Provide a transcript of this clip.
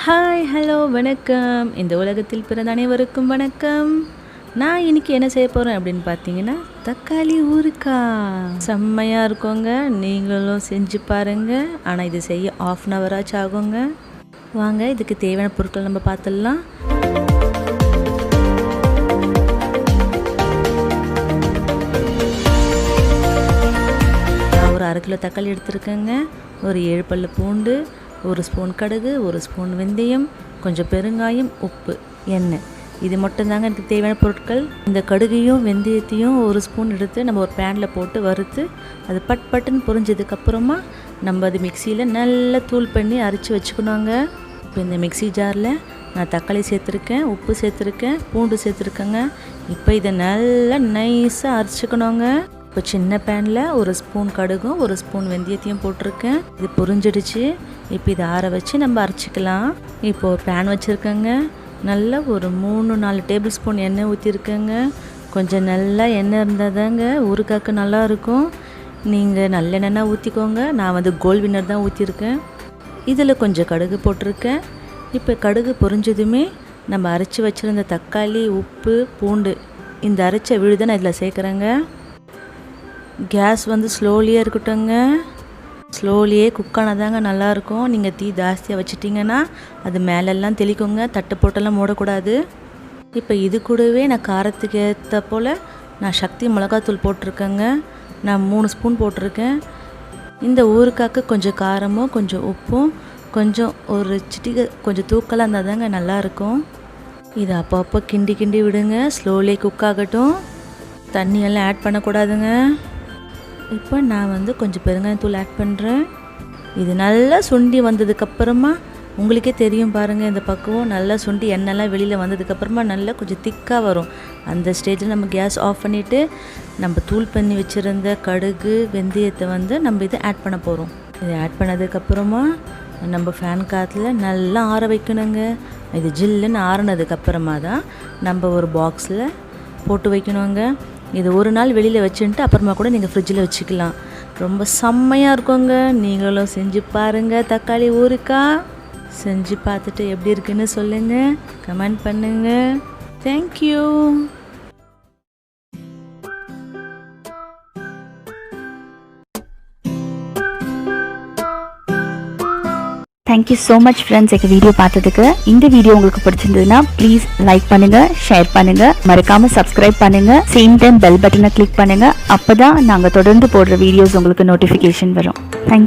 Hi hello வணக்கம். இந்த உலகத்தில் பிறந்த அனைவருக்கும் வணக்கம். நான் இன்றைக்கி என்ன செய்ய போகிறேன் அப்படின்னு பார்த்தீங்கன்னா தக்காளி ஊறுக்கா. செம்மையாக இருக்குங்க, நீங்களும் செஞ்சு பாருங்கள். ஆனால் இது செய்ய 1/2 hour ஆச்சு ஆகுங்க. வாங்க இதுக்கு தேவையான பொருட்கள் நம்ம பார்த்துடலாம். நான் ஒரு 1/2 கிலோ தக்காளி எடுத்துருக்கேங்க. ஒரு 7 பல்லு பூண்டு, 1 ஸ்பூன் கடுகு, 1 ஸ்பூன் வெந்தயம், கொஞ்சம் பெருங்காயம், உப்பு, எண்ணெய். இது மட்டும்தாங்க எனக்கு தேவையான பொருட்கள். இந்த கடுகையும் வெந்தயத்தையும் 1 ஸ்பூன் எடுத்து நம்ம ஒரு பேனில் போட்டு வறுத்து அது பட்டுன்னு பொரிஞ்சதுக்கப்புறமா நம்ம அது மிக்சியில் நல்லா தூள் பண்ணி அரைச்சி வச்சுக்கணுங்க. இப்போ இந்த மிக்சி ஜாரில் நான் தக்காளி சேர்த்துருக்கேன், உப்பு சேர்த்துருக்கேன், பூண்டு சேர்த்துருக்கேங்க. இப்போ இதை நல்லா நைஸாக அரைச்சிக்கணுங்க. இப்போ சின்ன பேனில் 1 ஸ்பூன் கடுகும் 1 ஸ்பூன் வெந்தயத்தையும் போட்டிருக்கேன். இது பொரிஞ்சிடுச்சு. இப்போ இதை ஆற வச்சு நம்ம அரைச்சிக்கலாம். இப்போ ஒரு பேன் வச்சுருக்கேங்க. நல்லா ஒரு 3-4 டேபிள் ஸ்பூன் எண்ணெய் ஊற்றிருக்கேங்க. கொஞ்சம் நல்லா எண்ணெய் இருந்தால் தாங்க ஊறுகாய்க்கு நல்லாயிருக்கும். நீங்கள் நல்லெண்ணெய் ஊற்றிக்கோங்க. நான் கோல்ட் வின்னர் தான் ஊற்றிருக்கேன். இதில் கொஞ்சம் கடுகு போட்டிருக்கேன். இப்போ கடுகு பொரிஞ்சதுமே நம்ம அரைச்சி வச்சுருந்த தக்காளி, உப்பு, பூண்டு இந்த அரைச்ச விழுதை நான் இதில் சேர்க்குறேங்க. கேஸ் ஸ்லோலியாக இருக்கட்டும்ங்க. ஸ்லோலியே குக் ஆனதாங்க நல்லாயிருக்கும். நீங்கள் தீ ஜாஸ்தியாக வச்சிட்டிங்கன்னா அது மேலெல்லாம் தெளிக்குங்க. தட்டு போட்டெல்லாம் மூடக்கூடாது. இப்போ இது கூடவே நான் காரத்துக்கு ஏற்ற போல் நான் சக்தி மிளகாத்தூள் போட்டிருக்கேங்க. நான் 3 ஸ்பூன் போட்டிருக்கேன். இந்த ஊறுகாய்க்கு கொஞ்சம் காரமும் கொஞ்சம் உப்பும் கொஞ்சம் ஒரு சிட்டிகை கொஞ்சம் தூக்கலாக இருந்தால் தாங்க நல்லாயிருக்கும். இதை அப்பப்போ கிண்டி விடுங்க. ஸ்லோலியே குக் ஆகட்டும். தண்ணியெல்லாம் ஆட் பண்ணக்கூடாதுங்க. இப்போ நான் கொஞ்சம் பெருங்காயத்தூள் ஆட் பண்ணுறேன். இது நல்லா சுண்டி வந்ததுக்கப்புறமா உங்களுக்கே தெரியும் பாருங்கள், இந்த பக்குவம் நல்லா சுண்டி எண்ணெய்லாம் வெளியில் வந்ததுக்கப்புறமா நல்லா கொஞ்சம் திக்காக வரும். அந்த ஸ்டேஜில் நம்ம கேஸ் ஆஃப் பண்ணிவிட்டு நம்ம தூள் பண்ணி வச்சுருந்த கடுகு வெந்தயத்தை நம்ம இதை ஆட் பண்ண போகிறோம். இதை ஆட் பண்ணதுக்கப்புறமா நம்ம ஃபேன் காற்றுல நல்லா ஆற வைக்கணுங்க. இது ஜில்லுன்னு ஆறினதுக்கப்புறமா தான் நம்ம ஒரு பாக்ஸில் போட்டு வைக்கணுங்க. இது ஒரு நாள் வெளியில் வச்சுட்டு அப்புறமா கூட நீங்கள் ஃப்ரிட்ஜில் வச்சுக்கலாம். ரொம்ப செம்மையாக இருக்குங்க. நீங்களும் செஞ்சு பாருங்கள். தக்காளி ஊறுகாய் செஞ்சு பார்த்துட்டு எப்படி இருக்குன்னு சொல்லுங்கள், கமெண்ட் பண்ணுங்கள். Thank you. Thank you so much friends, எங்கள் வீடியோ பார்த்ததுக்கு. இந்த வீடியோ உங்களுக்கு பிடிச்சிருந்ததுன்னா ப்ளீஸ் லைக் பண்ணுங்கள், ஷேர் பண்ணுங்கள், மறக்காமல் சப்ஸ்கிரைப் பண்ணுங்கள். சேம் டைம் பெல் பட்டனை கிளிக் பண்ணுங்கள். அப்போ தான் நாங்கள் தொடர்ந்து போடுற வீடியோஸ் உங்களுக்கு நோட்டிஃபிகேஷன் வரும். தேங்க்யூ.